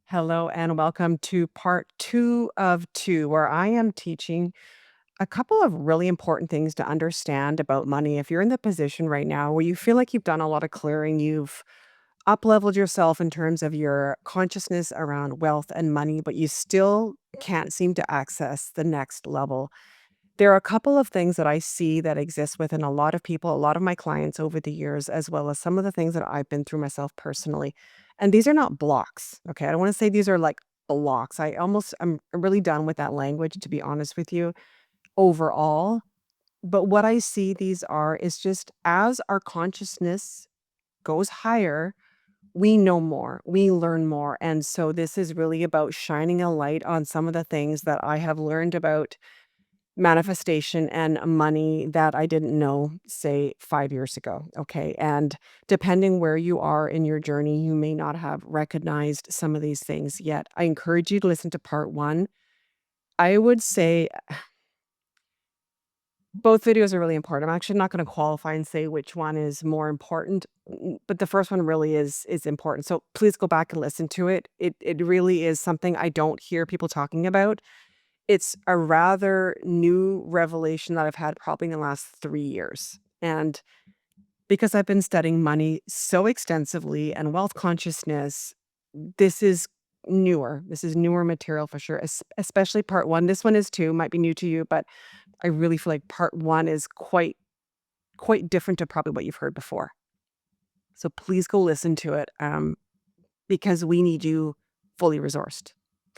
Hello and welcome to part two of two, where I am teaching a couple of really important things to understand about money. If you're in the position right now where you feel like you've done a lot of clearing, you've up leveled yourself in terms of your consciousness around wealth and money, but you still can't seem to access the next level. There are a couple of things that I see that exist within a lot of people, a lot of my clients over the years, as well as some of the things that I've been through myself personally. And these are not blocks. Okay. I don't want to say these are like blocks. I'm really done with that language, to be honest with you, overall. But what I see these are is just as our consciousness goes higher, we know more, we learn more. And so this is really about shining a light on some of the things that I have learned about manifestation and money that I didn't know, say, 5 years ago, okay? And depending where you are in your journey, you may not have recognized some of these things yet. I encourage you to listen to part 1. I would say both videos are really important. I'm actually not gonna qualify and say which one is more important, but the first one really is important. So please go back and listen to it. It really is something I don't hear people talking about. It's a rather new revelation that I've had probably in the last 3 years, and because I've been studying money so extensively and wealth consciousness, this is newer. This is newer material for sure, especially part 1. This one is too, might be new to you, but I really feel like part 1 is quite different to probably what you've heard before. So please go listen to it, because we need you fully resourced.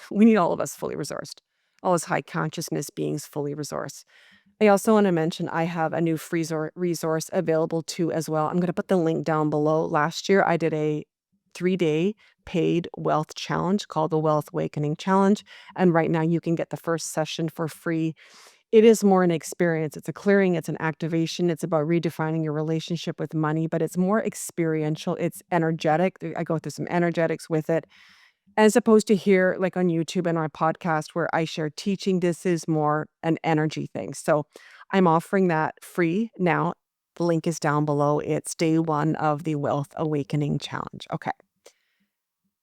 We need all of us fully resourced, all as high consciousness beings fully resourced. I also want to mention I have a new free resource available too as well. I'm going to put the link down below. Last year, I did a 3-day paid wealth challenge called the Wealth Awakening Challenge. And right now, you can get the first session for free. It is more an experience. It's a clearing, it's an activation. It's about redefining your relationship with money, but it's more experiential. It's energetic. I go through some energetics with it. As opposed to here, like on YouTube and our podcast where I share teaching, this is more an energy thing. So I'm offering that free now. The link is down below. It's day 1 of the Wealth Awakening Challenge. Okay.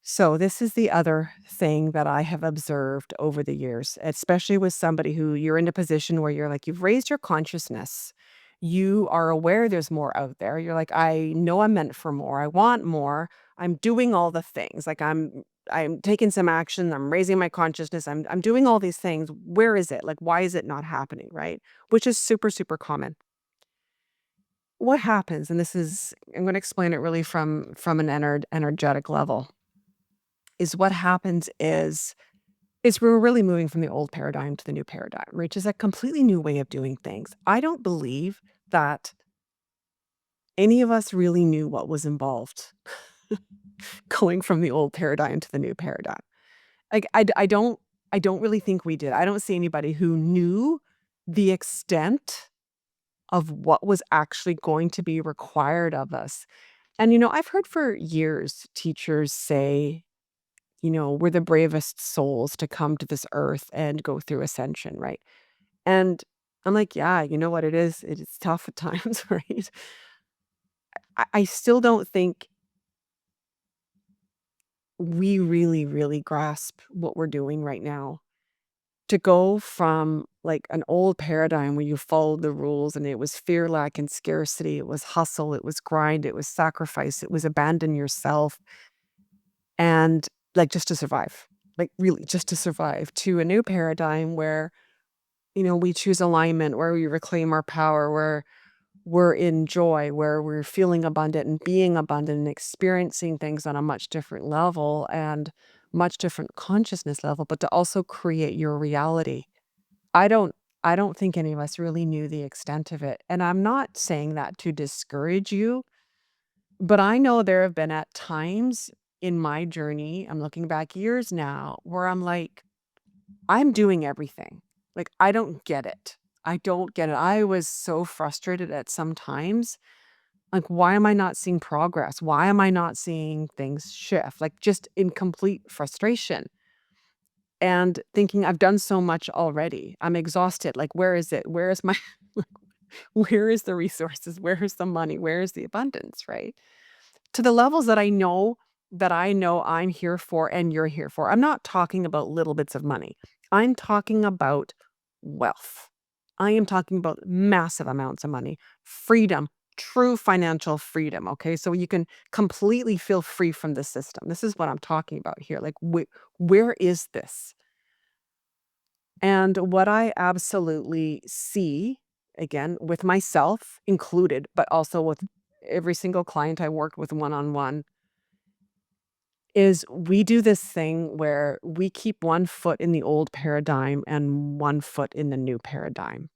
So this is the other thing that I have observed over the years, especially with somebody who you're in a position where you're like, you've raised your consciousness. You are aware there's more out there. You're like, I know I'm meant for more. I want more. I'm doing all the things. Like I'm taking some action. I'm raising my consciousness. I'm doing all these things. Where is it? Like, why is it not happening? Right? Which is super, super common. What happens, and this is, I'm going to explain it really from an energetic level, is what happens is we're really moving from the old paradigm to the new paradigm, which is a completely new way of doing things. I don't believe that any of us really knew what was involved going from the old paradigm to the new paradigm. Like, I don't really think we did. I don't see anybody who knew the extent of what was actually going to be required of us. And, I've heard for years teachers say, we're the bravest souls to come to this earth and go through ascension, right? And I'm like, yeah, you know what it is? It is tough at times, right? I still don't think we really, really grasp what we're doing right now. To go from like an old paradigm where you followed the rules and it was fear, lack, and scarcity, it was hustle, it was grind, it was sacrifice, it was abandon yourself and like just to survive, like really just to survive, to a new paradigm where, we choose alignment, where we reclaim our power, where we're in joy, where we're feeling abundant and being abundant and experiencing things on a much different level and much different consciousness level, but to also create your reality. I don't I don't think any of us really knew the extent of it. And I'm not saying that to discourage you, but I know there have been at times in my journey, I'm looking back years now, where I'm like, I'm doing everything. Like, I don't get it. I don't get it. I was so frustrated at some times. Like, why am I not seeing progress? Why am I not seeing things shift? Like, just in complete frustration and thinking I've done so much already. I'm exhausted. Like, where is it? Where is my, where is the resources? Where is the money? Where is the abundance? Right. To the levels that I know. that I know I'm here for and you're here for. I'm not talking about little bits of money. I'm talking about wealth. I am talking about massive amounts of money, freedom, true financial freedom. Okay. So you can completely feel free from the system. This is what I'm talking about here. Like, where is this? And what I absolutely see, again, with myself included, but also with every single client I work with one on one, is we do this thing where we keep one foot in the old paradigm and one foot in the new paradigm.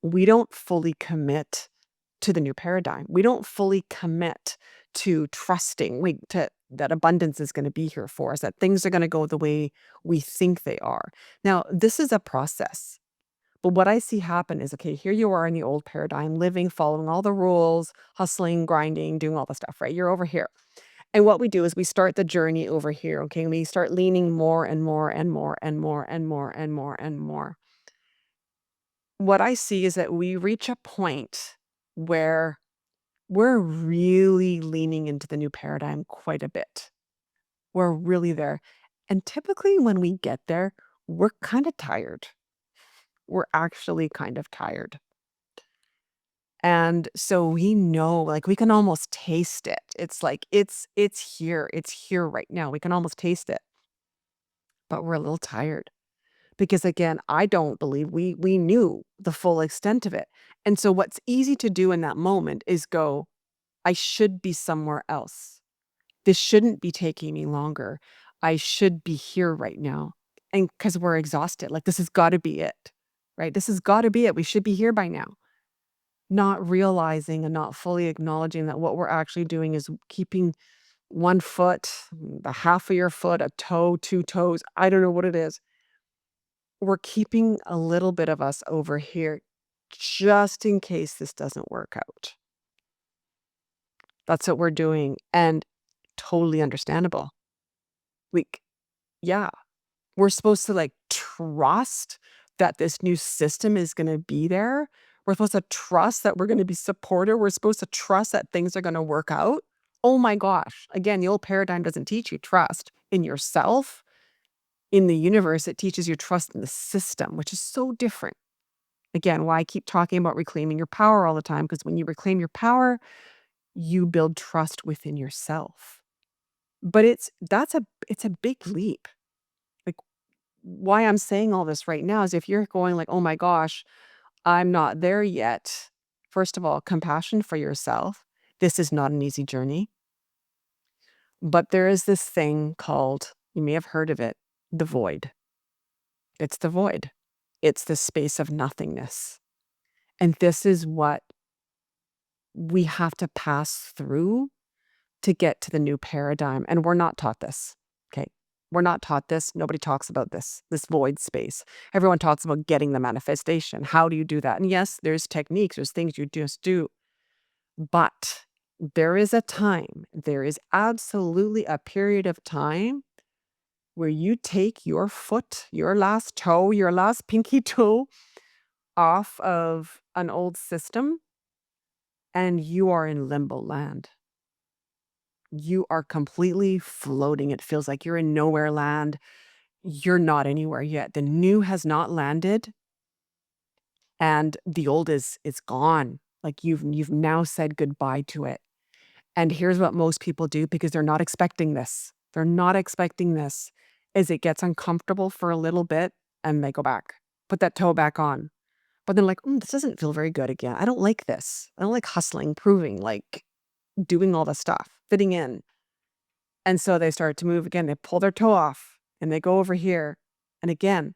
We don't fully commit to the new paradigm. We don't fully commit to trusting that abundance is going to be here for us, that things are going to go the way we think they are. Now, this is a process. But what I see happen is, okay, here you are in the old paradigm, living, following all the rules, hustling, grinding, doing all the stuff, right? You're over here. And what we do is we start the journey over here, okay? We start leaning more and more and more and more and more and more and more. What I see is that we reach a point where we're really leaning into the new paradigm quite a bit. We're really there. And typically when we get there, we're kind of tired. We're actually kind of tired. And so we know, like, we can almost taste it. It's like it's here. It's here right now. We can almost taste it, but we're a little tired because again, I don't believe we knew the full extent of it. And so what's easy to do in that moment is go, I should be somewhere else. This shouldn't be taking me longer. I should be here right now. And because we're exhausted, like this has got to be it, right? This has got to be it. We should be here by now. Not realizing and not fully acknowledging that what we're actually doing is keeping one foot, the half of your foot, a toe, two toes, I don't know what it is. We're keeping a little bit of us over here just in case this doesn't work out. That's what we're doing, and totally understandable. Like, yeah, we're supposed to, like, trust that this new system is gonna be there. We're supposed to trust that we're gonna be supported. We're supposed to trust that things are gonna work out. Oh my gosh. Again, the old paradigm doesn't teach you trust in yourself, in the universe. It teaches you trust in the system, which is so different. Again, why I keep talking about reclaiming your power all the time, because when you reclaim your power, you build trust within yourself. But it's a big leap. Like, why I'm saying all this right now is if you're going like, "Oh my gosh, I'm not there yet." First of all, compassion for yourself. This is not an easy journey, but there is this thing called, you may have heard of it, the void. It's the void. It's the space of nothingness. And this is what we have to pass through to get to the new paradigm. And we're not taught this. Okay. We're not taught this. Nobody talks about this void space. Everyone talks about getting the manifestation. How do you do that? And yes, there's techniques, there's things you just do. But there is a time, there is absolutely a period of time where you take your foot, your last toe, your last pinky toe off of an old system and you are in limbo land. You are completely floating. It feels like you're in nowhere land. You're not anywhere yet. The new has not landed and the old is gone. Like you've now said goodbye to it. And here's what most people do because they're not expecting this. They're not expecting this is it gets uncomfortable for a little bit and they go back. Put that toe back on. But then like, this doesn't feel very good again. I don't like this. I don't like hustling, proving, like doing all the stuff, fitting in. And so they start to move again. They pull their toe off and they go over here. And again,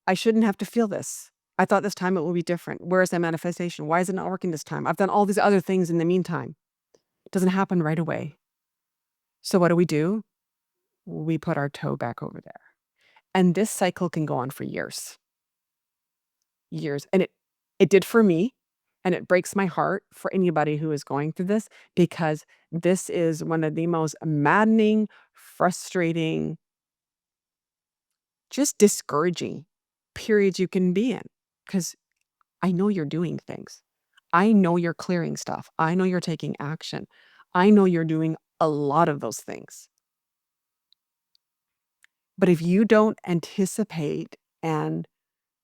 I shouldn't have to feel this. I thought this time it would be different. Where is that manifestation? Why is it not working this time? I've done all these other things in the meantime. It doesn't happen right away. So what do? We put our toe back over there. And this cycle can go on for years, years. And it did for me. And it breaks my heart for anybody who is going through this because this is one of the most maddening, frustrating, just discouraging periods you can be in. Because I know you're doing things. I know you're clearing stuff. I know you're taking action. I know you're doing a lot of those things. But if you don't anticipate and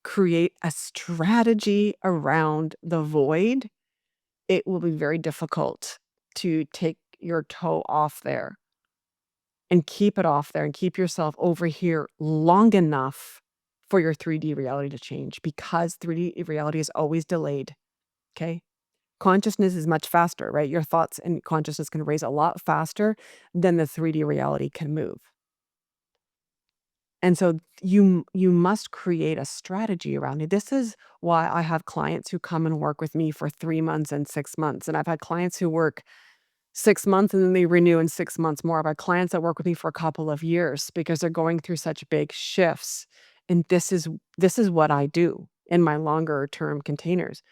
create a strategy around the void, it will be very difficult to take your toe off there and keep it off there and keep yourself over here long enough for your 3D reality to change, because 3D reality is always delayed. Okay. Consciousness is much faster, right? Your thoughts and consciousness can raise a lot faster than the 3D reality can move. And so you must create a strategy around it. This is why I have clients who come and work with me for 3 months and 6 months, and I've had clients who work 6 months and then they renew in 6 months more. I've had clients that work with me for a couple of years because they're going through such big shifts. And this is what I do in my longer term containers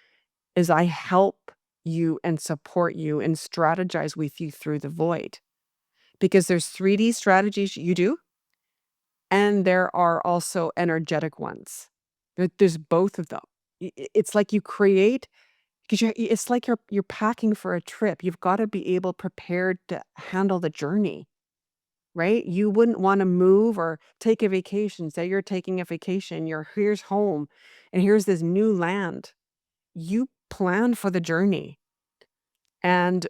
is I help you and support you and strategize with you through the void. Because there's 3D strategies you do, and there are also energetic ones. There's both of them. It's like you create, because it's like you're packing for a trip. You've got to be able prepared to handle the journey, right? You wouldn't want to move or take a vacation. Say you're taking a vacation, here's home, and here's this new land. You plan for the journey. And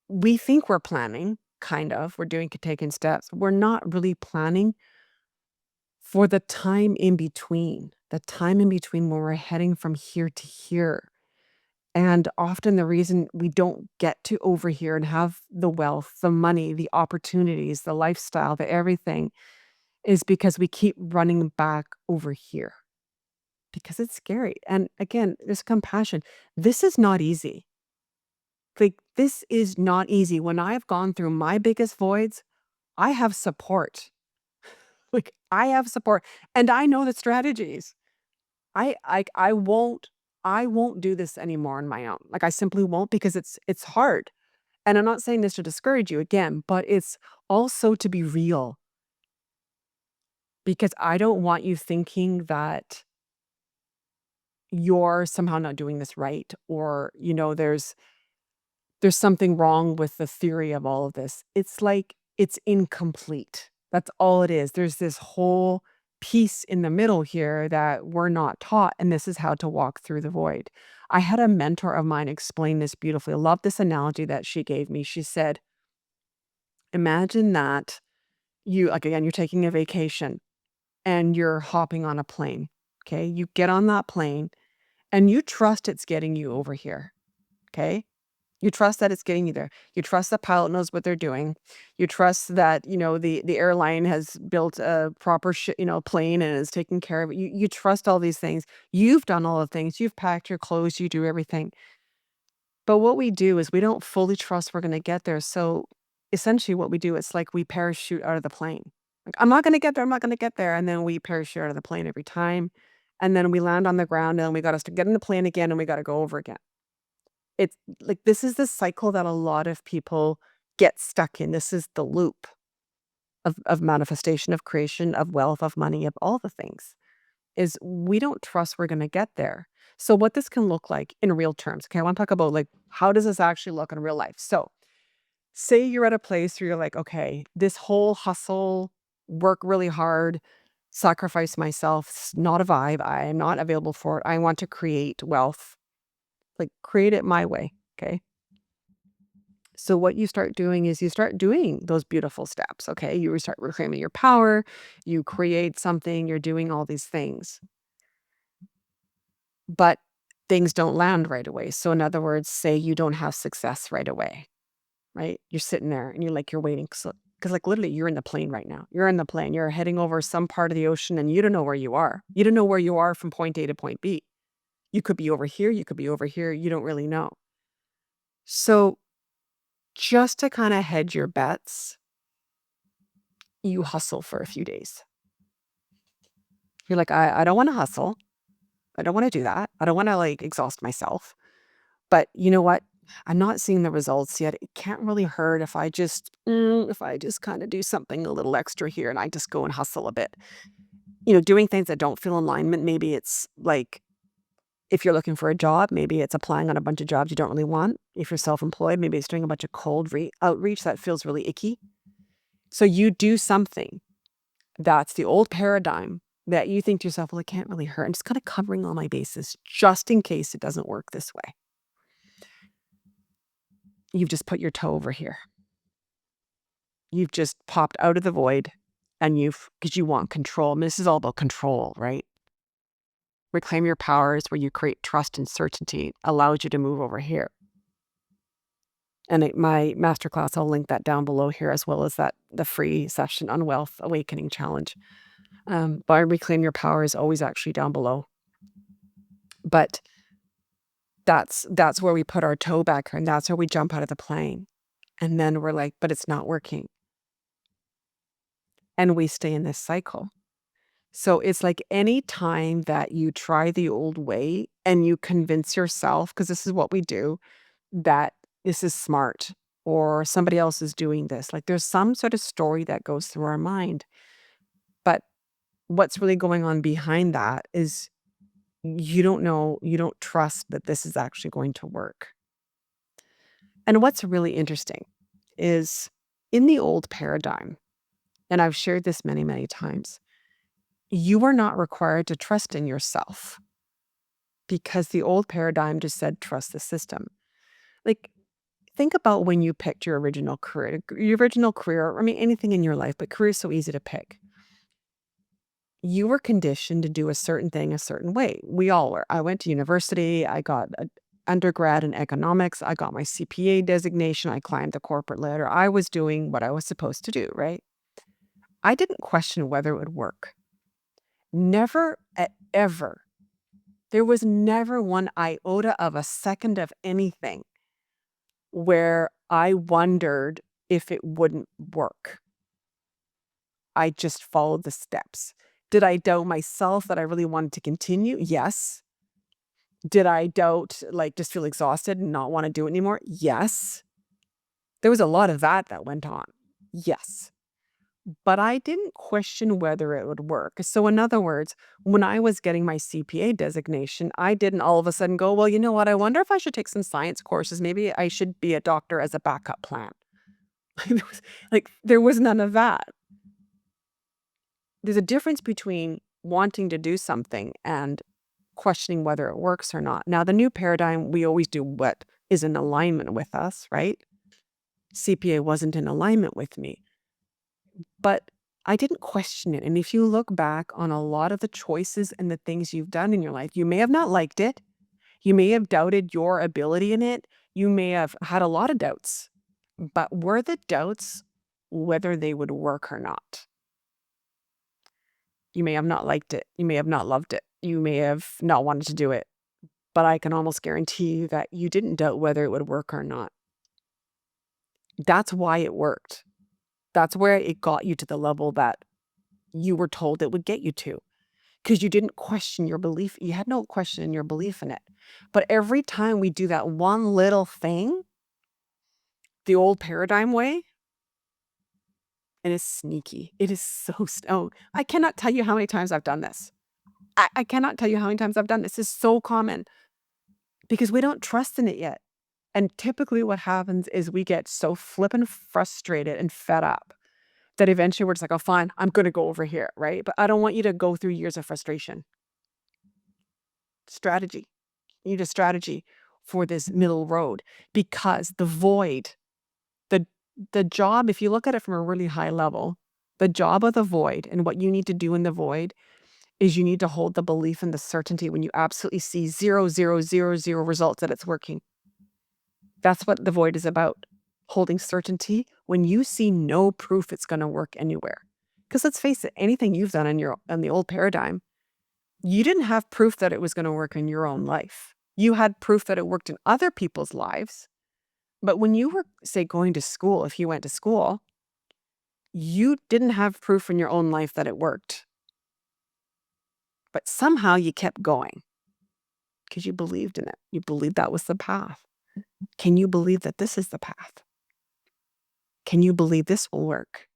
we think we're planning, kind of. We're taking steps. We're not really planning for the time in between when we're heading from here to here. And often the reason we don't get to over here and have the wealth, the money, the opportunities, the lifestyle, the everything is because we keep running back over here because it's scary. And again, there's compassion. This is not easy. Like, this is not easy. When I have gone through my biggest voids, I have support. Like, I have support and I know the strategies. I won't do this anymore on my own. Like, I simply won't because it's hard. And I'm not saying this to discourage you again, but it's also to be real because I don't want you thinking that you're somehow not doing this right or, there's something wrong with the theory of all of this. It's like it's incomplete. That's all it is. There's this whole piece in the middle here that we're not taught, and this is how to walk through the void. I had a mentor of mine explain this beautifully. I love this analogy that she gave me. She said, imagine that again, you're taking a vacation and you're hopping on a plane. Okay. You get on that plane and you trust it's getting you over here. Okay. You trust that it's getting you there. You trust the pilot knows what they're doing. You trust that, the airline has built a proper plane and is taking care of it. You trust all these things. You've done all the things. You've packed your clothes, you do everything. But what we do is we don't fully trust we're going to get there. So essentially what we do, it's like we parachute out of the plane. Like, I'm not going to get there. I'm not going to get there. And then we parachute out of the plane every time. And then we land on the ground and we got to get in the plane again and we got to go over again. It's like this is the cycle that a lot of people get stuck in. This is the loop of manifestation, of creation, of wealth, of money, of all the things, is we don't trust we're gonna get there. So what this can look like in real terms, okay, I wanna talk about, like, how does this actually look in real life? So, say you're at a place where you're like, "Okay, this whole hustle, work really hard, sacrifice myself, it's not a vibe, I am not available for it, I want to create wealth." Like, create it my way, okay? So what you start doing is you start doing those beautiful steps, okay? You start reclaiming your power, you create something, you're doing all these things. But things don't land right away. So in other words, say you don't have success right away, right? You're sitting there and you're waiting. So, because like literally you're in the plane right now. You're in the plane. You're heading over some part of the ocean and you don't know where you are. You don't know where you are from point A to point B. You could be over here. You could be over here. You don't really know. So just to kind of hedge your bets, you hustle for a few days. You're like, I don't want to hustle. I don't want to do that. I don't want to like exhaust myself. But you know what? I'm not seeing the results yet. It can't really hurt if I just kind of do something a little extra here and I just go and hustle a bit. Doing things that don't feel alignment. Maybe it's like If you're looking for a job, maybe it's applying on a bunch of jobs you don't really want. If you're self-employed, maybe it's doing a bunch of cold outreach that feels really icky. So you do something that's the old paradigm that you think to yourself, well, it can't really hurt. I'm just kind of covering all my bases just in case it doesn't work this way. You've just put your toe over here. You've just popped out of the void and because you want control. I mean, this is all about control, right? Reclaim your powers where you create trust and certainty allows you to move over here. And my masterclass, I'll link that down below here, as well as the free session on Wealth Awakening Challenge. But Reclaim Your Power is always actually down below. But that's where we put our toe back, and that's where we jump out of the plane. And then we're like, but it's not working. And we stay in this cycle. So it's like any time that you try the old way and you convince yourself, because this is what we do, that this is smart or somebody else is doing this. Like there's some sort of story that goes through our mind. But what's really going on behind that is you don't know, you don't trust that this is actually going to work. And what's really interesting is in the old paradigm, and I've shared this many, many times, you are not required to trust in yourself because the old paradigm just said, trust the system. Like, think about when you picked your original career. I mean, anything in your life, but career is so easy to pick. You were conditioned to do a certain thing a certain way. We all were. I went to university. I got an undergrad in economics. I got my CPA designation. I climbed the corporate ladder. I was doing what I was supposed to do, right? I didn't question whether it would work. Never, ever. There was never one iota of a second of anything where I wondered if it wouldn't work. I just followed the steps. Did I doubt myself that I really wanted to continue? Yes. Did I doubt, like, just feel exhausted and not want to do it anymore? Yes. There was a lot of that went on. Yes. But I didn't question whether it would work. So in other words, when I was getting my CPA designation, I didn't all of a sudden go, well, you know what? I wonder if I should take some science courses. Maybe I should be a doctor as a backup plan. There was none of that. There's a difference between wanting to do something and questioning whether it works or not. Now, the new paradigm, we always do what is in alignment with us, right? CPA wasn't in alignment with me, but I didn't question it. And if you look back on a lot of the choices and the things you've done in your life, you may have not liked it. You may have doubted your ability in it. You may have had a lot of doubts, but were the doubts whether they would work or not? You may have not liked it. You may have not loved it. You may have not wanted to do it. But I can almost guarantee you that you didn't doubt whether it would work or not. That's why it worked. That's where it got you to the level that you were told it would get you to. Because you didn't question your belief. You had no question in your belief in it. But every time we do that one little thing, the old paradigm way, and it's sneaky. It is so, I cannot tell you how many times I've done this. I cannot tell you how many times I've done this. It's so common because we don't trust in it yet. And typically what happens is we get so flippin' frustrated and fed up that eventually we're just like, oh, fine, I'm going to go over here, right? But I don't want you to go through years of frustration. Strategy. You need a strategy for this middle road because the void, the job, if you look at it from a really high level, the job of the void and what you need to do in the void is you need to hold the belief and the certainty when you absolutely see 0, 0, 0, 0 results that it's working. That's what the void is about. Holding certainty when you see no proof it's going to work anywhere. Because let's face it, anything you've done in the old paradigm, you didn't have proof that it was going to work in your own life. You had proof that it worked in other people's lives. But when you were, say, going to school, if you went to school, you didn't have proof in your own life that it worked. But somehow you kept going because you believed in it. You believed that was the path. Can you believe that this is the path? Can you believe this will work?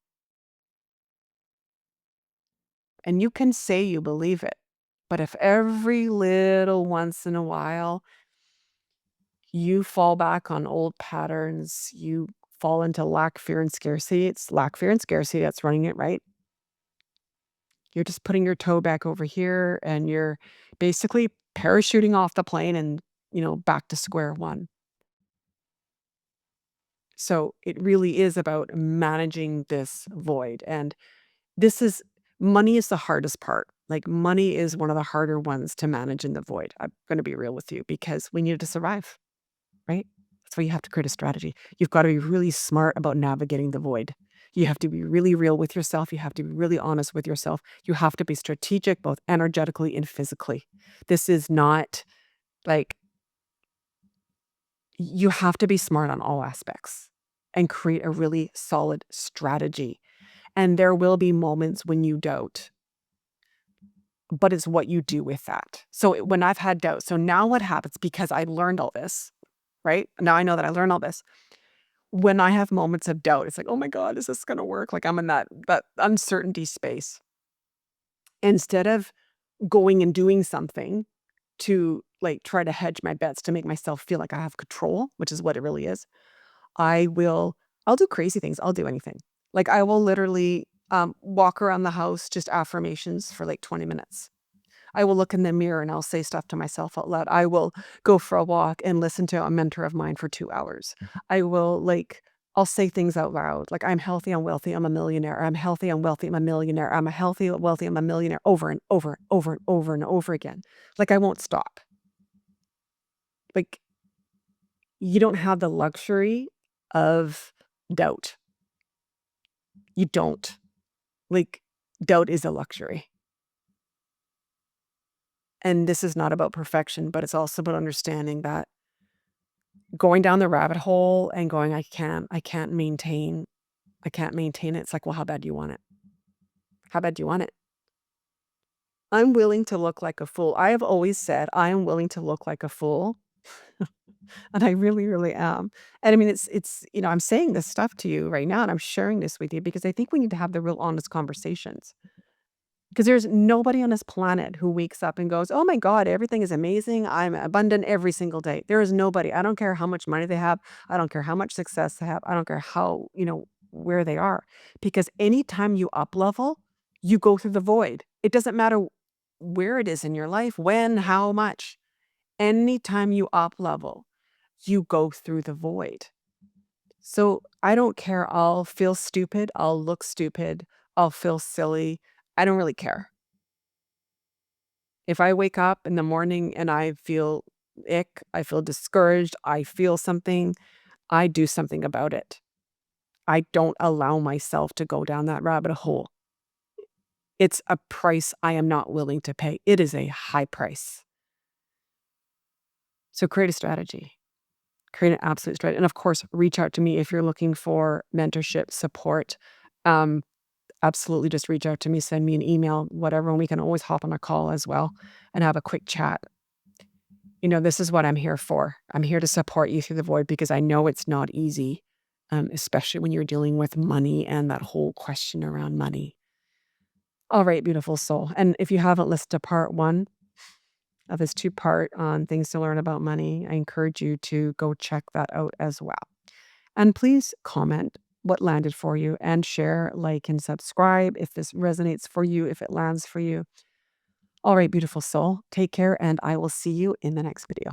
And you can say you believe it, But if every little once in a while you fall back on old patterns, you fall into lack, fear, and scarcity, it's lack, fear, and scarcity that's running it, right? You're just putting your toe back over here and you're basically parachuting off the plane and, back to square one. So it really is about managing this void. And this is money is the hardest part. Like money is one of the harder ones to manage in the void. I'm going to be real with you because we need to survive, right? That's why you have to create a strategy. You've got to be really smart about navigating the void. You have to be really real with yourself. You have to be really honest with yourself. You have to be strategic, both energetically and physically. This is not like you have to be smart on all aspects and create a really solid strategy. And there will be moments when you doubt, but it's what you do with that. So when I've had doubt, so now what happens because I learned all this, right? Now I know that I learned all this. When I have moments of doubt, it's like, "Oh my God, is this gonna work?" Like, I'm in that uncertainty space. Instead of going and doing something to, like, try to hedge my bets to make myself feel like I have control, which is what it really is, I'll do crazy things, I'll do anything. Like, I will literally, walk around the house, just affirmations for, like, 20 minutes. I will look in the mirror and I'll say stuff to myself out loud. I will go for a walk and listen to a mentor of mine for 2 hours. I will, like I'll say things out loud, like, "I'm healthy, I'm wealthy, I'm a millionaire. I'm healthy, I'm wealthy, I'm a millionaire. I'm a healthy, wealthy, I'm a millionaire," over and over and over and over and over again. Like, I won't stop. Like, you don't have the luxury of doubt. You don't. Like, doubt is a luxury. And this is not about perfection, but it's also about understanding that going down the rabbit hole and going, I can't maintain it." It's like, "Well, how bad do you want it? How bad do you want it?" I'm willing to look like a fool. I have always said I am willing to look like a fool, and I really, really am. And I mean, I'm saying this stuff to you right now, and I'm sharing this with you because I think we need to have the real honest conversations. Because there's nobody on this planet who wakes up and goes, "Oh my God, everything is amazing. I'm abundant every single day." There is nobody. I don't care how much money they have. I don't care how much success they have. I don't care how, where they are. Because anytime you up level, you go through the void. It doesn't matter where it is in your life, when, how much. Anytime you up level, you go through the void. So I don't care. I'll feel stupid. I'll look stupid. I'll feel silly. I don't really care. If I wake up in the morning and I feel ick, I feel discouraged, I feel something, I do something about it. I don't allow myself to go down that rabbit hole. It's a price I am not willing to pay. It is a high price. So create a strategy. Create an absolute strategy. And of course, reach out to me if you're looking for mentorship support. Um, Absolutely just reach out to me, send me an email, whatever, and we can always hop on a call as well and have a quick chat. This is what I'm here for. I'm here to support you through the void because I know it's not easy, especially when you're dealing with money and that whole question around money. All right, beautiful soul. And if you haven't listened to part one of this two-part on things to learn about money, I encourage you to go check that out as well. And please comment what landed for you and share, like, and subscribe if this resonates for you, if it lands for you. All right, beautiful soul. Take care, and I will see you in the next video.